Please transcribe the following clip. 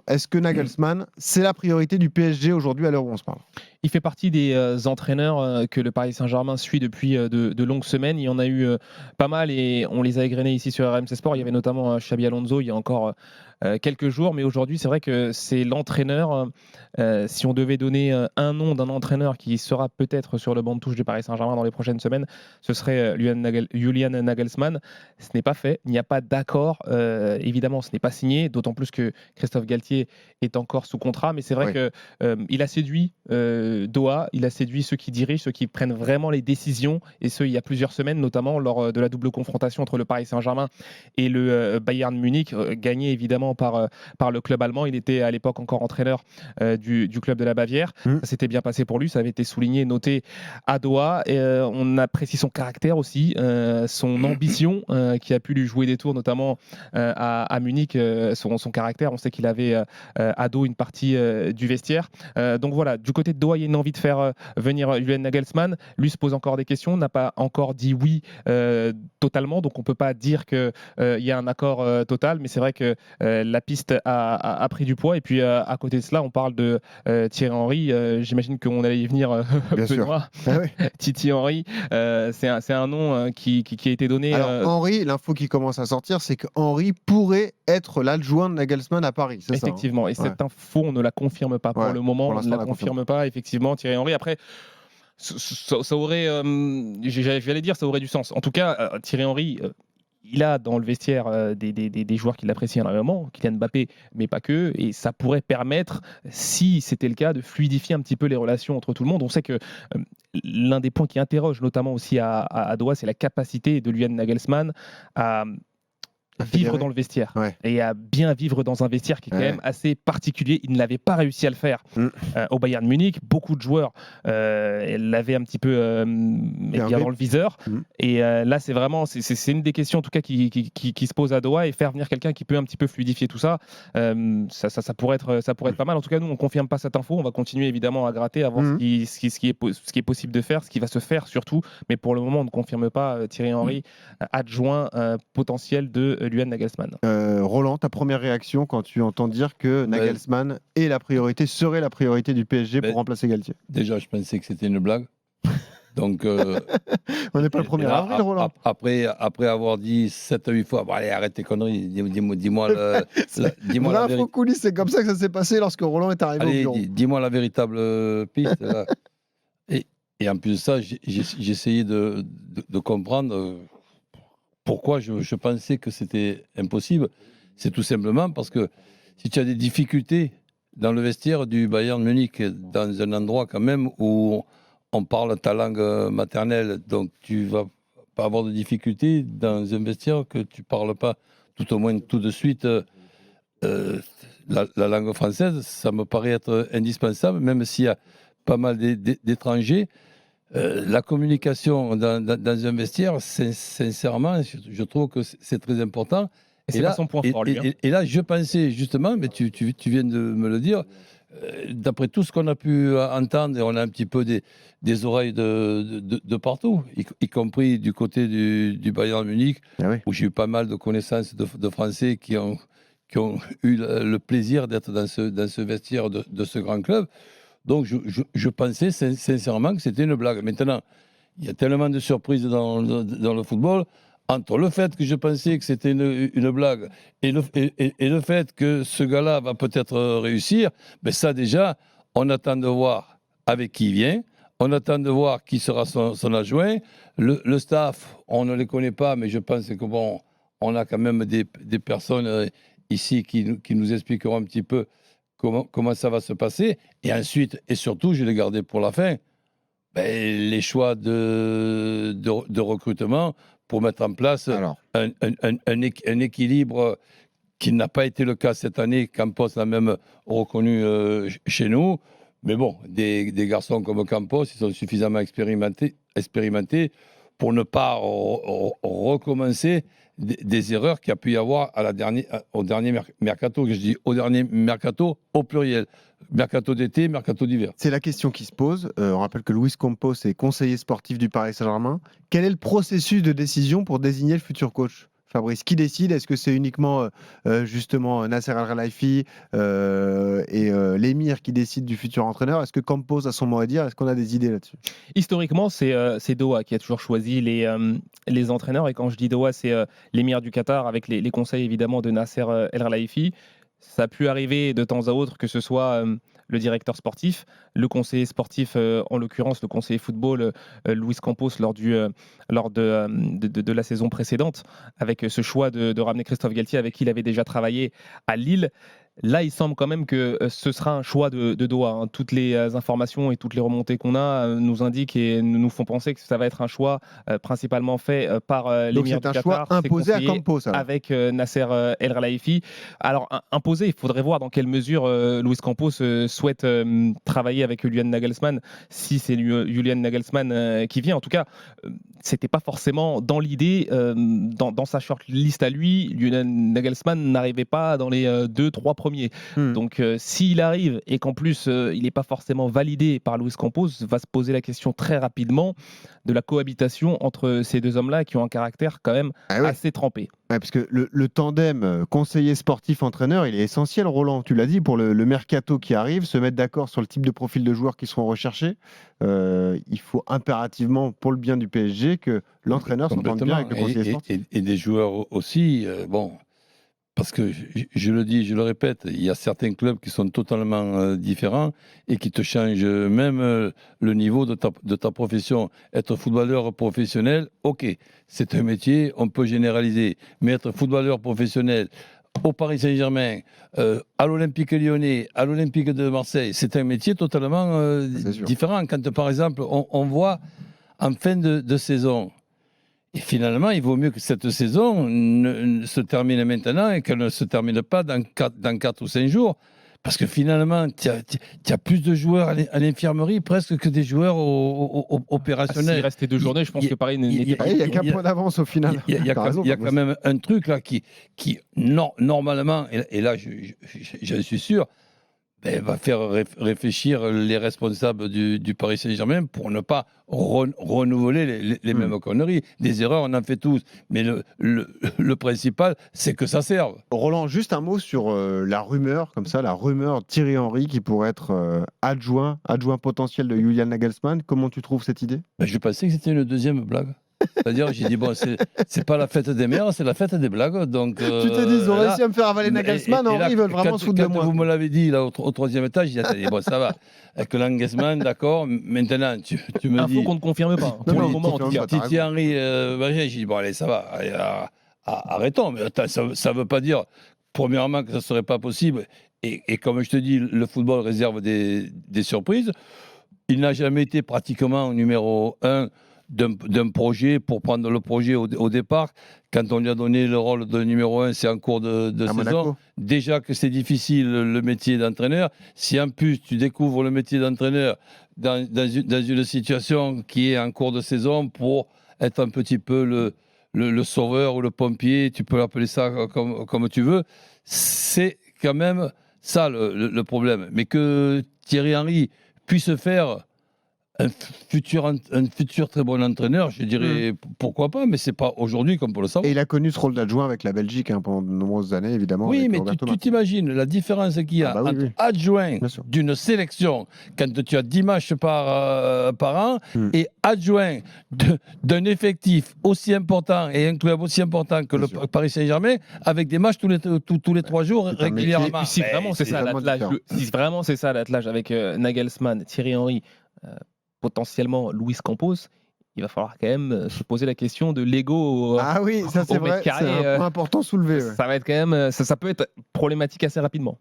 est-ce que Nagelsmann, c'est la priorité du PSG aujourd'hui à l'heure où on se parle? Il fait partie des entraîneurs que le Paris Saint-Germain suit depuis de longues semaines. Il y en a eu pas mal et on les a égrenés ici sur RMC Sport. Il y avait notamment Xabi Alonso il y a encore quelques jours, mais aujourd'hui c'est vrai que c'est l'entraîneur. Si on devait donner un nom d'un entraîneur qui sera peut-être sur le banc de touche du Paris Saint-Germain dans les prochaines semaines, ce serait Julian Nagelsmann. Ce n'est pas fait, il n'y a pas d'accord. Évidemment, ce n'est pas signé, d'autant plus que Christophe Galtier est encore sous contrat, mais c'est vrai qu'il a séduit Doha, il a séduit ceux qui dirigent, ceux qui prennent vraiment les décisions, et ce, il y a plusieurs semaines, notamment lors de la double confrontation entre le Paris Saint-Germain et le Bayern Munich, gagné évidemment par le club allemand. Il était à l'époque encore entraîneur du club de la Bavière. Ça s'était bien passé pour lui, ça avait été souligné, noté à Doha. On apprécie son caractère aussi, son ambition qui a pu lui jouer des tours, notamment à Munich, son caractère. On sait qu'il avait à dos une partie du vestiaire. Donc voilà, du côté de Doha, il y a une envie de faire venir Julian Nagelsmann. Lui se pose encore des questions, n'a pas encore dit oui totalement, donc on ne peut pas dire qu'il y a un accord total, mais c'est vrai que la piste a pris du poids. Et puis à côté de cela, on parle de Thierry Henry. J'imagine qu'on allait y venir, Benoît. Ah oui. Titi Henry, c'est un nom qui a été donné. Alors Henry, l'info qui commence à sortir, c'est que Henry pourrait être l'adjoint de Nagelsmann à Paris. C'est effectivement, ça, hein. Et cette info, on ne la confirme pas pour le moment. On ne la confirme pas, effectivement, Thierry Henry. Après, ça aurait, j'allais dire, ça aurait du sens. En tout cas, Thierry Henry, il a dans le vestiaire des joueurs qui l'apprécient énormément, Kylian Mbappé, mais pas que, et ça pourrait permettre, si c'était le cas, de fluidifier un petit peu les relations entre tout le monde. On sait que l'un des points qui interroge notamment aussi à Doha, c'est la capacité de Julian Nagelsmann à vivre dans le vestiaire et à bien vivre dans un vestiaire qui est quand même assez particulier. Il ne l'avait pas réussi à le faire au Bayern Munich. Beaucoup de joueurs l'avaient un petit peu dans le viseur. Et là, c'est vraiment c'est une des questions en tout cas qui se pose à Doha, et faire venir quelqu'un qui peut un petit peu fluidifier tout ça, ça pourrait être pas mal. En tout cas, nous, on ne confirme pas cette info. On va continuer évidemment à gratter, à voir ce qui est possible de faire, ce qui va se faire surtout. Mais pour le moment, on ne confirme pas Thierry Henry, adjoint potentiel de Julian Nagelsmann. Roland, ta première réaction quand tu entends dire que Nagelsmann est la priorité, serait la priorité du PSG pour remplacer Galtier? Déjà, je pensais que c'était une blague. Donc, on n'est pas le 1er avril, Roland. Après avoir dit 7 à 8 fois, bon, allez, arrête tes conneries, dis-moi la vérité. Coulisses, c'est comme ça que ça s'est passé lorsque Roland est arrivé au bureau. Dis-moi la véritable piste. Là. Et en plus de ça, j'ai essayé de comprendre pourquoi je pensais que c'était impossible. C'est tout simplement parce que si tu as des difficultés dans le vestiaire du Bayern Munich, dans un endroit quand même où on parle ta langue maternelle, donc tu vas pas avoir de difficultés dans un vestiaire que tu parles pas, tout au moins tout de suite, la langue française. Ça me paraît être indispensable, même s'il y a pas mal d'étrangers. La communication dans un vestiaire, sincèrement, je trouve que c'est très important. Et c'est pas son point fort, lui. Et là, je pensais justement, mais tu viens de me le dire, d'après tout ce qu'on a pu entendre, et on a un petit peu des oreilles de partout, y compris du côté du Bayern Munich, où j'ai eu pas mal de connaissances de Français qui ont eu le plaisir d'être dans ce vestiaire de ce grand club. Donc, je pensais sincèrement que c'était une blague. Maintenant, il y a tellement de surprises dans le football. Entre le fait que je pensais que c'était une blague et le fait que ce gars-là va peut-être réussir, ben ça déjà, on attend de voir avec qui il vient, on attend de voir qui sera son adjoint. Le staff, on ne les connaît pas, mais je pense que bon, on a quand même des personnes ici qui nous expliqueront un petit peu comment ça va se passer. Et ensuite, et surtout, je l'ai gardé pour la fin, les choix de recrutement pour mettre en place un équilibre qui n'a pas été le cas cette année. Campos l'a même reconnu chez nous. Mais bon, des garçons comme Campos, ils sont suffisamment expérimentés pour ne pas recommencer des erreurs qu'il y a pu y avoir au dernier mercato. Je dis au dernier mercato au pluriel. Mercato d'été, mercato d'hiver. C'est la question qui se pose. On rappelle que Luis Campos est conseiller sportif du Paris Saint-Germain. Quel est le processus de décision pour désigner le futur coach ? Fabrice, qui décide? Est-ce que c'est uniquement justement Nasser Al-Khelaifi et l'émir qui décide du futur entraîneur? Est-ce que Campos a son mot à dire? Est-ce qu'on a des idées là-dessus? Historiquement, c'est Doha qui a toujours choisi les entraîneurs. Et quand je dis Doha, c'est l'émir du Qatar avec les conseils évidemment de Nasser El Khelaifi. Ça a pu arriver de temps à autre que ce soit le directeur sportif, le conseiller sportif, en l'occurrence le conseiller football, Luis Campos, lors de la saison précédente, avec ce choix de ramener Christophe Galtier, avec qui il avait déjà travaillé à Lille. Là, il semble quand même que ce sera un choix de Doha, hein. Toutes les informations et toutes les remontées qu'on a nous indiquent et nous font penser que ça va être un choix principalement fait par Donc l'émir c'est du un Qatar, choix ses imposé à conseillers, Campos. Alors. avec Nasser El Khelaifi. Alors, imposé, il faudrait voir dans quelle mesure Luis Campos souhaite travailler avec Julian Nagelsmann, si c'est Julian Nagelsmann qui vient. En tout cas, c'était pas forcément dans l'idée, dans sa shortlist à lui. Julian Nagelsmann n'arrivait pas dans les 2-3 premiers. Donc, s'il arrive et qu'en plus, il n'est pas forcément validé par Luis Campos, va se poser la question très rapidement de la cohabitation entre ces deux hommes-là qui ont un caractère quand même assez trempé. Ouais, parce que le tandem conseiller sportif-entraîneur, il est essentiel, Roland. Tu l'as dit, pour le mercato qui arrive, se mettre d'accord sur le type de profil de joueurs qui seront recherchés. Il faut impérativement, pour le bien du PSG, que l'entraîneur s'entende bien avec le conseiller sportif. Et des joueurs aussi, parce que je le dis, je le répète, il y a certains clubs qui sont totalement différents et qui te changent même le niveau de ta profession. Être footballeur professionnel, ok, c'est un métier, on peut généraliser. Mais être footballeur professionnel au Paris Saint-Germain, à l'Olympique Lyonnais, à l'Olympique de Marseille, c'est un métier totalement différent. Quand, par exemple, on voit en fin de saison, et finalement, il vaut mieux que cette saison se termine maintenant et qu'elle ne se termine pas dans 4 ou 5 jours. Parce que finalement, tu as plus de joueurs à l'infirmerie presque que des joueurs opérationnels. S'il restait 2 journées, je pense que Paris n'était pas... Il n'y a qu'un point d'avance au final. Il y a quand même un truc là qui normalement, et là j'en suis sûr, va faire réfléchir les responsables du Paris Saint-Germain pour ne pas renouveler les mêmes conneries. Des erreurs, on en fait tous. Mais le principal, c'est que ça serve. Roland, juste un mot sur la rumeur, comme ça, la rumeur Thierry Henry qui pourrait être adjoint potentiel de Julian Nagelsmann. Comment tu trouves cette idée? Je pensais que c'était une deuxième blague. C'est-à-dire, j'ai dit, bon, c'est pas la fête des mères, c'est la fête des blagues. Donc, tu t'es dit, ils ont réussi à me faire avaler Nagelsmann, Henry, ils veulent vraiment se foutre de moi. Quand vous me l'avez dit là, au 3e étage, j'ai dit, bon, ça va. Avec Nagelsmann, d'accord, maintenant, tu me dis. Info qu'on ne confirme pas. Pour le moment, en tout cas. Thierry Henry, j'ai dit, bon, allez, ça va, allez, arrêtons. Mais attends, ça ne veut pas dire, premièrement, que ça ne serait pas possible. Et comme je te dis, le football réserve des surprises. Il n'a jamais été pratiquement au numéro 1 d'un projet pour prendre le projet au départ. Quand on lui a donné le rôle de numéro 1, c'est en cours de saison. Monaco. Déjà que c'est difficile le métier d'entraîneur. Si en plus tu découvres le métier d'entraîneur dans une situation qui est en cours de saison pour être un petit peu le sauveur ou le pompier, tu peux l'appeler ça comme tu veux, c'est quand même ça le problème. Mais que Thierry Henry puisse faire un futur très bon entraîneur, je dirais pourquoi pas, mais c'est pas aujourd'hui comme pour le savoir. Et il a connu ce rôle d'adjoint avec la Belgique pendant de nombreuses années, évidemment. Oui, mais tu t'imagines la différence qu'il y a entre adjoint d'une sélection, quand tu as 10 matchs par an, et adjoint d'un effectif aussi important et un club aussi important que le Paris Saint-Germain, avec des matchs tous les 3 jours régulièrement. Si vraiment c'est ça l'attelage avec Nagelsmann, Thierry Henry, potentiellement Luis Campos, il va falloir quand même se poser la question de l'ego. Ah oui, ça c'est vrai, c'est un point important soulevé. Ça va être quand même, ça peut être problématique assez rapidement.